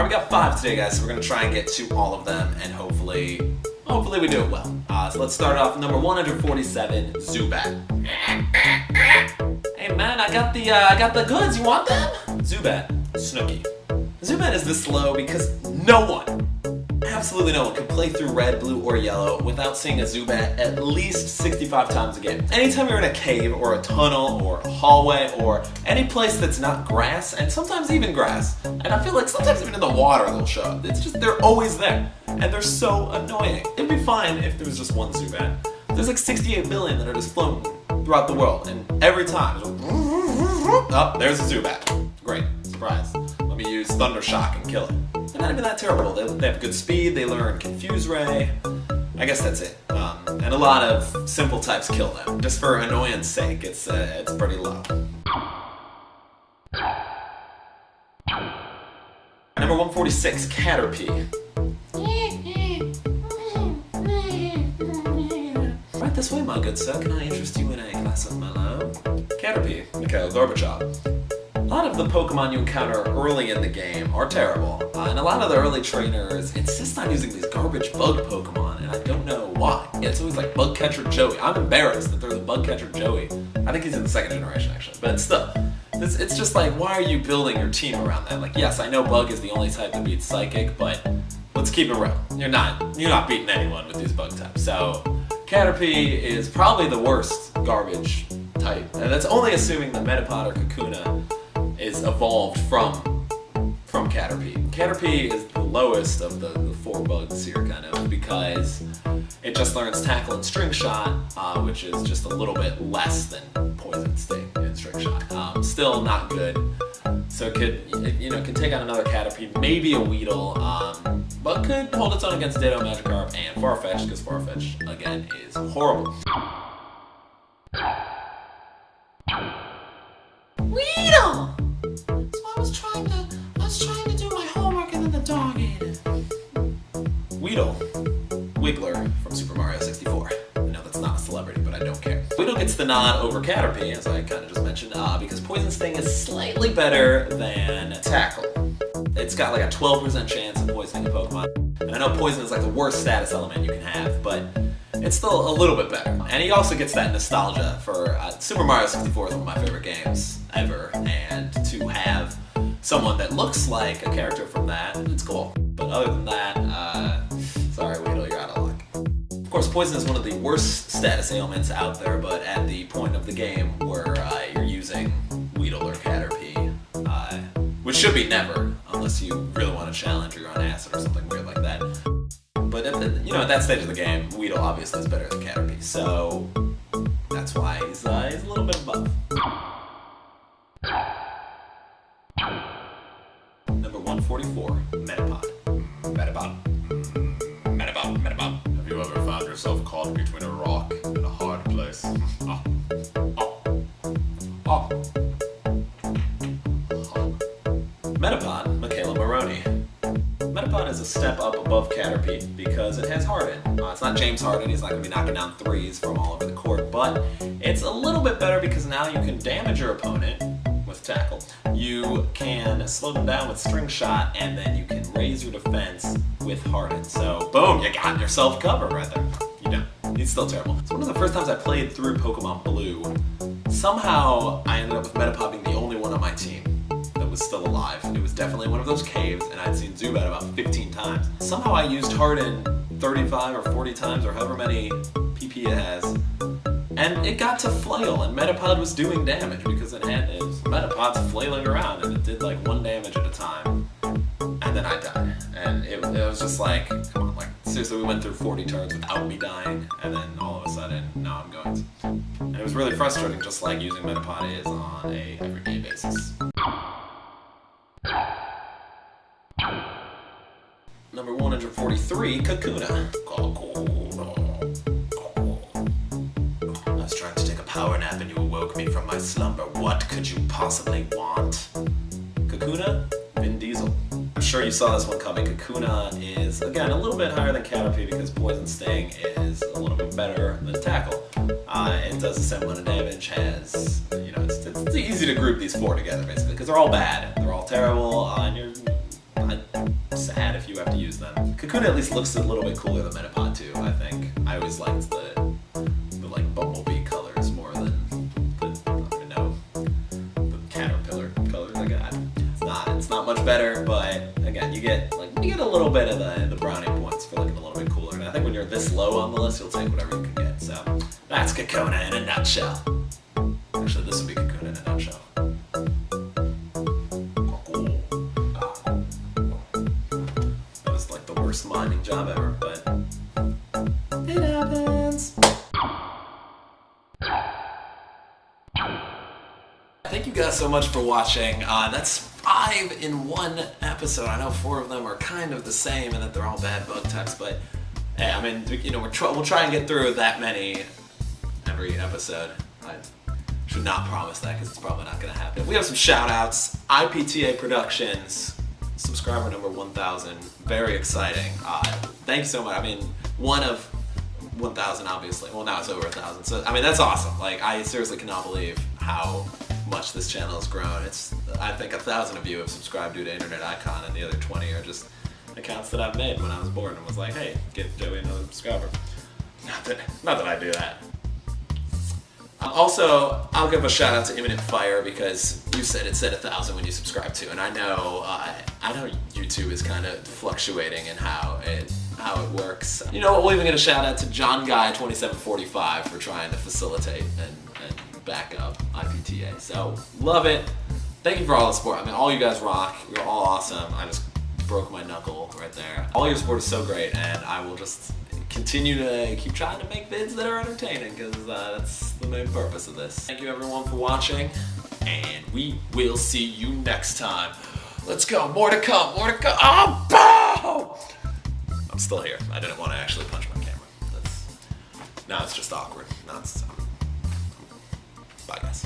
Alright, we got 5 today, guys, so we're going to try and get to all of them, and hopefully we do it well. So let's start off with number 147, Zubat. Hey man, I got the goods, you want them? Zubat, Snooki. Zubat is this slow because no one, absolutely no one, can play through red, blue, or yellow without seeing a Zubat at least 65 times a game. Anytime you're in a cave, or a tunnel, or a hallway, or any place that's not grass, and sometimes even grass, and I feel like sometimes even in the water they'll show up. It's just, they're always there, and they're so annoying. It'd be fine if there was just one Zubat. There's like 68 billion that are just floating throughout the world, and every time, oh, there's a Zubat. Great, surprise. Let me use Thunder Shock and kill it. They're not even that terrible. They have good speed, they learn Confuse Ray. I guess that's it. And a lot of simple types kill them. Just for annoyance sake, it's pretty low. Number 146, Caterpie. Right this way, my good sir. Can I interest you in a glass of Merlot? Caterpie, Mikhail Gorbachev. A lot of the Pokemon you encounter early in the game are terrible, and a lot of the early trainers insist on using these garbage bug Pokemon, and I don't know why. Yeah, it's always like Bug Catcher Joey. I'm embarrassed that they're the Bug Catcher Joey. I think he's in the 2nd generation, actually, but still. It's just like, why are you building your team around that? Like, yes, I know Bug is the only type that beats Psychic, but let's keep it real. You're not beating anyone with these Bug types. So, Caterpie is probably the worst garbage type, and that's only assuming that Metapod or Kakuna is evolved from Caterpie. Caterpie is the lowest of the 4 bugs here, kind of, because it just learns Tackle and String Shot, which is just a little bit less than Poison Sting and String Shot. Still not good. So it could take on another Caterpie, maybe a Weedle, but could hold its own against Ditto, Magikarp, and Farfetch'd, because Farfetch'd, again, is horrible. Weedle! So I was trying to do my homework and then the dog ate it. Weedle. Wiggler from Super Mario 64. I know that's not a celebrity, but I don't care. Weedle gets the nod over Caterpie, as I kind of just mentioned, because Poison Sting is slightly better than Tackle. It's got like a 12% chance of poisoning a Pokemon. And I know Poison is like the worst status element you can have, but it's still a little bit better. And he also gets that nostalgia for Super Mario 64 is one of my favorite games ever, and to have someone that looks like a character from that, it's cool. But other than that, sorry Weedle, you're out of luck. Of course, Poison is one of the worst status ailments out there, but at the point of the game where you're using Weedle or Caterpie, which should be never, unless you really want to challenge or you're on acid or something weird like that. But at that stage of the game, Weedle obviously is better than Caterpie, so that's why he's a little bit above. Number 144, Metapod. Metapod. Have you ever found yourself caught between a rock and a hard place? Metapod, Michaela Maroney. Metapod is a step up above Caterpie because it has Harden. It's not James Harden, he's not going to be knocking down threes from all over the court, but it's a little bit better because now you can damage your opponent with Tackle. You can slow them down with String Shot, and then you can raise your defense with Harden. So, boom, you got yourself covered right there. You know, he's still terrible. It's one of the first times I played through Pokemon Blue. Somehow, I ended up with Metapod being the only one on my team that was still alive. It was definitely one of those caves, and I'd seen Zubat about 15 times. Somehow I used Harden 35 or 40 times, or however many PP it has, and it got to Flail, and Metapod was doing damage because it had Metapod's flailing around, and it did like 1 damage at a time, and then I died. And it was just like, come on, like, seriously, we went through 40 turns without me dying, and then all of a sudden, now I'm going to. And it was really frustrating, just like using Metapod is on a everyday basis. Number 143, Kakuna. I was trying to take a power nap and you awoke me from my slumber. What could you possibly want? Kakuna, Vin Diesel. I'm sure you saw this one coming. Kakuna is, again, a little bit higher than Caterpie because Poison Sting is a little bit better than Tackle. It does the same amount of damage, has, it's easy to group these 4 together, basically, because they're all bad. They're all terrible, and have to use them. Kakuna at least looks a little bit cooler than Metapod too, I think. I always liked the like bumblebee colors more than the, I don't even know, the caterpillar colors. Like, it's not much better, but again, you get a little bit of the brownie points for looking a little bit cooler. And I think when you're this low on the list, you'll take whatever you can get. So that's Kakuna in a nutshell. Actually, this would be Kakuna in a nutshell. That was like the worst mining job ever, but it happens. Thank you guys so much for watching. That's 5 in one episode. I know 4 of them are kind of the same and that they're all bad bug types, but hey, I mean, you know, we'll try and get through that many every episode. I should not promise that because it's probably not going to happen. We have some shout outs. IPTA Productions, subscriber number 1,000. Very exciting. Thank you so much. I mean, one of 1,000 obviously. Well, now it's over 1,000. So, I mean, that's awesome. Like, I seriously cannot believe how much this channel has grown. I think 1,000 of you have subscribed due to Internet Icon, and the other 20 are just accounts that I've made when I was bored and was like, hey, get Joey another subscriber. Not that I do that. Also, I'll give a shout out to Imminent Fire because you said it said 1,000 when you subscribe to, and I know YouTube is kind of fluctuating in how it works. You know what? We'll even get a shout out to John Guy 2745 for trying to facilitate and back up IPTA. So love it. Thank you for all the support. I mean, all you guys rock. You're all awesome. I just broke my knuckle right there. All your support is so great, and I will just continue to keep trying to make vids that are entertaining because that's the main purpose of this. Thank you everyone for watching, and we will see you next time. Let's go. More to come. More to come. Oh, bow! I'm still here. I didn't want to actually punch my camera. Now it's just awkward. Bye, guys.